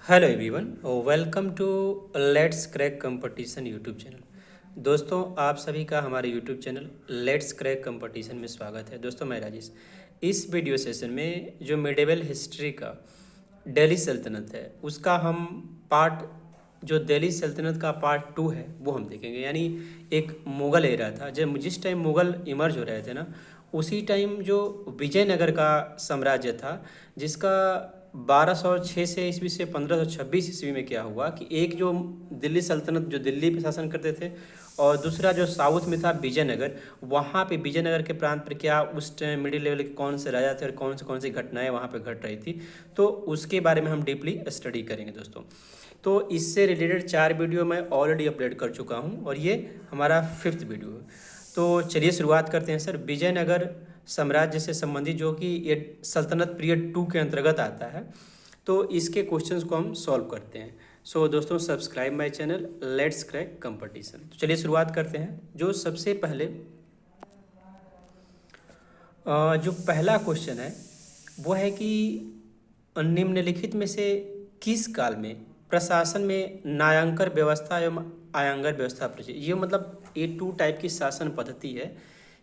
Hello everyone, welcome to let's crack competition YouTube channel. दोस्तों, आप सभी का हमारे YouTube channel let's crack competition में स्वागत है। दोस्तों, मैं राजेश। इस वीडियो सेशन में जो मिडेवल हिस्ट्री का दिल्ली सल्तनत है उसका हम पार्ट जो दिल्ली सल्तनत का पार्ट 2 है वो हम देखेंगे। यानी एक मुग़ल एरा था, जब जिस टाइम मुग़ल इमर्ज हो रहे थे ना, उसी टाइम जो विजयनगर का साम्राज्य था, जिसका 1206 से ईस्वी से 1526 ईस्वी में क्या हुआ कि एक जो दिल्ली सल्तनत जो दिल्ली पे शासन करते थे, और दूसरा जो साउथ में था विजयनगर। वहाँ पे विजयनगर के प्रांत पर क्या उस टाइम मिडिल लेवल के कौन से राजा थे और कौन सी घटनाएं वहाँ पे घट रही थी, तो उसके बारे में हम डीपली स्टडी करेंगे दोस्तों। तो इससे रिलेटेड 4 वीडियो मैं ऑलरेडी अपलोड कर चुका हूँ और ये हमारा 5th वीडियो है। तो चलिए शुरुआत करते हैं सर। विजयनगर साम्राज्य से संबंधित जो कि ये सल्तनत पीरियड 2 के अंतर्गत आता है, तो इसके क्वेश्चंस को हम सॉल्व करते हैं। सो दोस्तों, subscribe my channel let's crack competition. तो चलिए शुरुआत करते हैं। जो सबसे पहले जो पहला क्वेश्चन है वो है कि निम्नलिखित में से किस काल में प्रशासन में न्यायांकर व्यवस्था एवं आयंगर व्यवस्था प्रचलित। ये मतलब ये 2 टाइप की शासन पद्धति है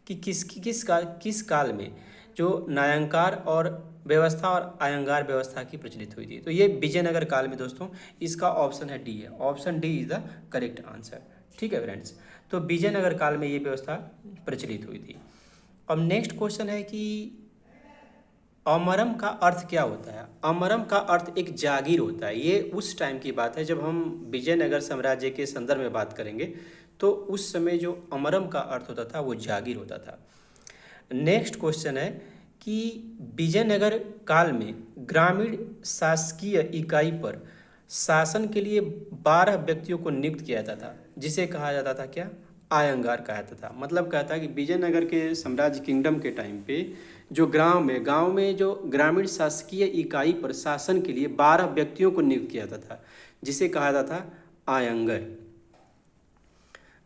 कि किस काल में जो न्यायांकार और व्यवस्था और आयंगार व्यवस्था की प्रचलित हुई थी। तो ये विजयनगर काल में दोस्तों, इसका ऑप्शन है डी है। Option D is the correct answer. ठीक है फ्रेंड्स, तो विजयनगर काल में ये व्यवस्था प्रचलित हुई थी। अब नेक्स्ट क्वेश्चन है कि अमरम का अर्थ क्या होता है। अमरम का अर्थ एक जागीर होता है। ये उस टाइम की बात है जब हम विजयनगर साम्राज्य के संदर्भ में बात करेंगे, तो उस समय जो अमरम का अर्थ होता था वो जागीर होता था। नेक्स्ट क्वेश्चन है कि विजयनगर काल में ग्रामीण शासकीय इकाई पर शासन के लिए 12 व्यक्तियों को नियुक्त किया जाता था, जिसे कहा जाता था क्या, आयंगार कहा जाता था। मतलब कहता है कि विजयनगर के साम्राज्य किंगडम के टाइम पे जो गांव में जो ग्रामीण शासकीय इकाई पर शासन के लिए 12 व्यक्तियों को नियुक्त किया जाता था, जिसे कहा जाता था आयंगर।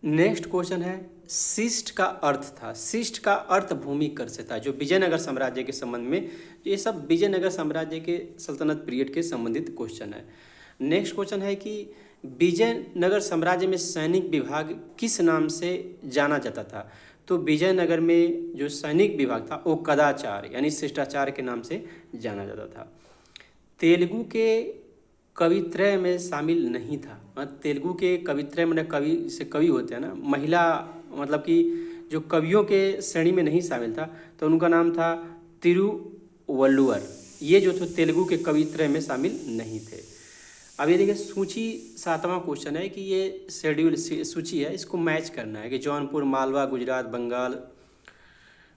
नेक्स्ट क्वेश्चन है, शिष्ट का अर्थ था। शिष्ट का अर्थ भूमि कर से था। जो विजयनगर साम्राज्य के संबंध में, ये सब विजयनगर साम्राज्य के सल्तनत पीरियड के संबंधित क्वेश्चन है। नेक्स्ट क्वेश्चन है कि विजयनगर साम्राज्य में सैनिक विभाग किस नाम से जाना जाता था। तो विजयनगर में जो सैनिक विभाग था वो कदाचार यानी शिष्टाचार के नाम से जाना जाता था। तेलुगु के कवित्रय में शामिल नहीं था। मतलब तेलुगु के कवित्रय में कवि से कवि होते हैं ना, महिला मतलब कि जो कवियों के श्रेणी में नहीं शामिल था, तो उनका नाम था तिरुवल्लुवर। ये जो थे तेलुगु के कवित्रय में शामिल नहीं थे। अब ये देखिए सूची 7वां क्वेश्चन है कि ये शेड्यूल सूची है, इसको मैच करना है कि जौनपुर, मालवा, गुजरात, बंगाल,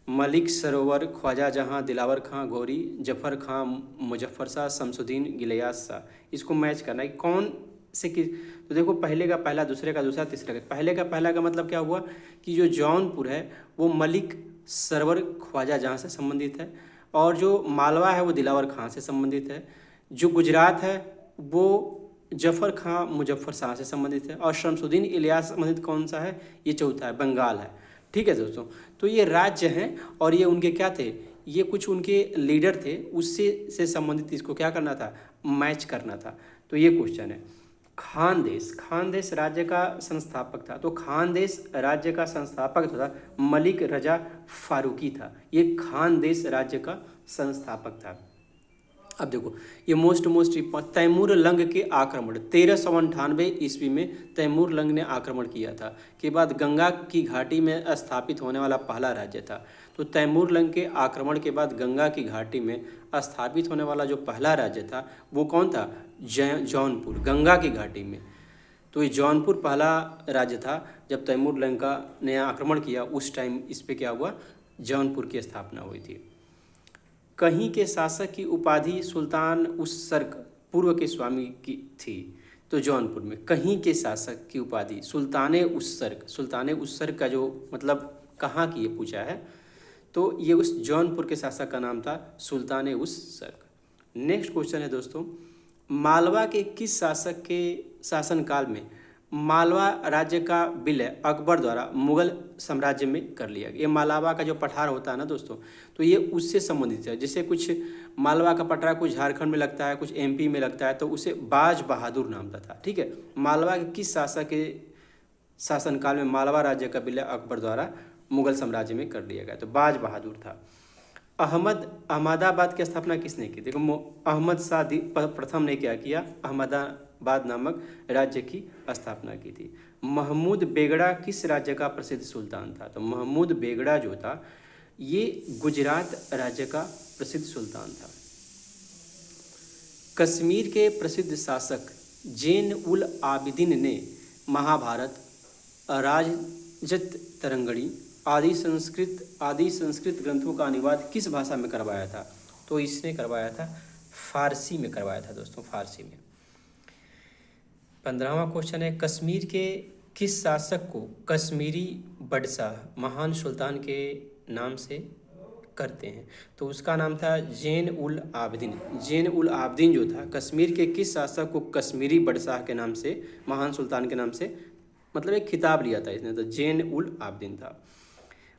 मलिक सरोवर, ख्वाजा जहां, दिलावर खां घोरी, जफर खां मुजफ्फर शाह, शमसुद्दीन गिलियास शाह। इसको मैच करना है कि कौन से कि, तो देखो पहले का पहला, दूसरे का दूसरा, तीसरे का पहले का पहला का मतलब क्या हुआ कि जो जौनपुर है वो मलिक सरोवर ख्वाजा जहां से संबंधित है, और जो मालवा है वो दिलावर खां से संबंधित है। जो गुजरात है वो जफर खां मुजफ्फर शाह से संबंधित है, और शमसुद्दीन इलियास संबंधित कौन सा है, ये चौथा है, बंगाल है। ठीक है दोस्तों, तो ये राज्य हैं और ये उनके क्या थे, ये कुछ उनके लीडर थे, उससे से संबंधित इसको क्या करना था, मैच करना था। तो ये क्वेश्चन है। खानदेश राज्य का संस्थापक था। तो खानदेश राज्य का संस्थापक था मलिक रजा फारूकी था। ये खानदेश राज्य का संस्थापक था। अब देखो ये मोस्ट तैमूर लंग के आक्रमण 1398 ईस्वी में तैमूर लंग ने आक्रमण किया था, के बाद गंगा की घाटी में स्थापित होने वाला पहला राज्य था। तो तैमूर लंग के आक्रमण के बाद गंगा की घाटी में स्थापित होने वाला जो पहला राज्य था वो कौन था, जौनपुर, गंगा की घाटी में। तो ये जौनपुर पहला राज्य था। जब तैमूर लंग ने आक्रमण किया उस टाइम इस पर क्या हुआ, जौनपुर की स्थापना हुई थी। कहीं के शासक की उपाधि सुल्तान उस सर्क पूर्व के स्वामी की थी। तो जौनपुर में कहीं के शासक की उपाधि सुल्ताने उस सर्क का जो मतलब कहाँ की ये पूछा है, तो ये उस जौनपुर के शासक का नाम था सुल्ताने उस सर्क। नेक्स्ट क्वेश्चन है दोस्तों, मालवा के किस शासक के शासनकाल में मालवा राज्य का विलय अकबर द्वारा मुगल साम्राज्य में कर लिया गया। ये मालवा का जो पठार होता है ना दोस्तों, तो ये उससे संबंधित है। जैसे कुछ मालवा का पठार कुछ झारखंड में लगता है, कुछ एमपी में लगता है, तो उसे बाज बहादुर नाम था। ठीक है, मालवा के किस शासक के शासनकाल में मालवा राज्य का विलय अकबर द्वारा मुगल साम्राज्य में कर लिया गया? तो बाज बहादुर था। अहमदाबाद की स्थापना किसने की? देखो, अहमद शाह प्रथम ने क्या किया? अहमदाबाद नामक राज्य की स्थापना की थी। महमूद बेगड़ा किस राज्य का प्रसिद्ध सुल्तान था? तो महमूद बेगड़ा जो था ये गुजरात राज्य का प्रसिद्ध सुल्तान था। कश्मीर के प्रसिद्ध शासक जैन उल आबिदीन ने महाभारत, राजत तरंगणी आदि संस्कृत ग्रंथों का अनुवाद किस भाषा में करवाया था? तो इसने करवाया था फारसी में करवाया था दोस्तों, फारसी में। 15वां क्वेश्चन है, कश्मीर के किस शासक को कश्मीरी बादशाह महान सुल्तान के नाम से करते हैं? तो उसका नाम था जैन उल आबिदीन। जैन उल आबिदीन जो था कश्मीर के किस शासक को कश्मीरी बादशाह के नाम से, महान सुल्तान के नाम से, मतलब एक खिताब लिया था इसने, तो जैन उल आबिदीन था।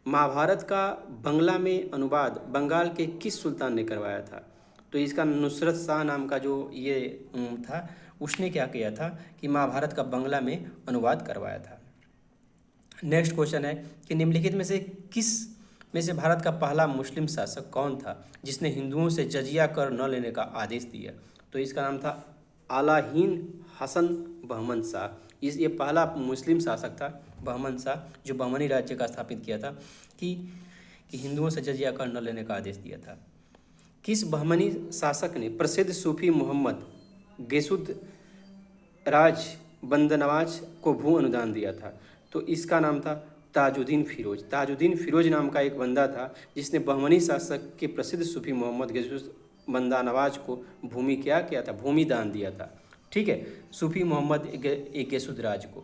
महाभारत का बंगला में अनुवाद बंगाल के किस सुल्तान ने करवाया था? तो इसका नुसरत शाह नाम का जो ये था, उसने क्या किया था कि महाभारत का बंगला में अनुवाद करवाया था। नेक्स्ट क्वेश्चन है कि निम्नलिखित में से किस में से भारत का पहला मुस्लिम शासक कौन था जिसने हिंदुओं से जजिया कर न लेने का आदेश दिया? तो इसका नाम था आलाहीन हसन बहमन शाह। ये पहला मुस्लिम शासक था बहमन शाह, जो बहमनी राज्य का स्थापित किया था कि हिंदुओं से जजिया कर न लेने का आदेश दिया था। किस बहमनी शासक ने प्रसिद्ध सूफी मोहम्मद गेसुद राज बंदनवाज को भू अनुदान दिया था? तो इसका नाम था ताजुद्दीन फिरोज। ताजुद्दीन फिरोज नाम का एक बंदा था जिसने बहमनी शासक के प्रसिद्ध सूफी मोहम्मद गेसुद बंदनवाज को भूमि क्या किया था? भूमि दान दिया था। ठीक है, सूफी मोहम्मद गेसुद राज को।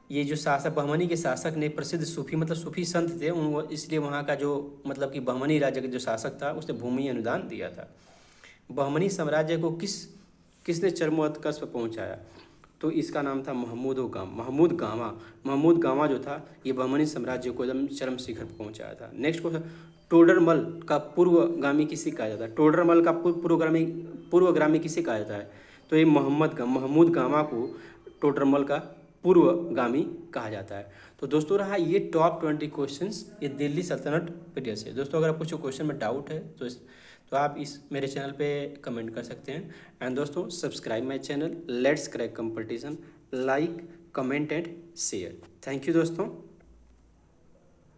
ये जो शासक बहमनी के शासक ने प्रसिद्ध सूफी मतलब सूफी संत थे उन, इसलिए वहाँ का जो मतलब कि बहमनी राज्य का जो शासक था उसने भूमि अनुदान दिया था। बहमनी साम्राज्य को किसने चरमोत्कर्ष पर पहुँचाया? तो इसका नाम था महमूद गामा जो था ये बहमनी साम्राज्य को एकदम चरम शिखर पर पहुँचाया था। नेक्स्ट क्वेश्चन, टोडरमल का पूर्वगामी किसे कहा जाता है? टोडरमल का पूर्वगामी किसे कहा जाता है? तो ये महमूद गामा को टोडरमल का पूर्वगामी कहा जाता है। तो दोस्तों रहा ये टॉप 20 क्वेश्चंस ये दिल्ली सल्तनत पीरियड से। दोस्तों अगर आपको क्वेश्चन में डाउट है तो आप इस मेरे चैनल पे कमेंट कर सकते हैं। एंड दोस्तों subscribe my channel let's crack competition, like comment and share. Thank you दोस्तों।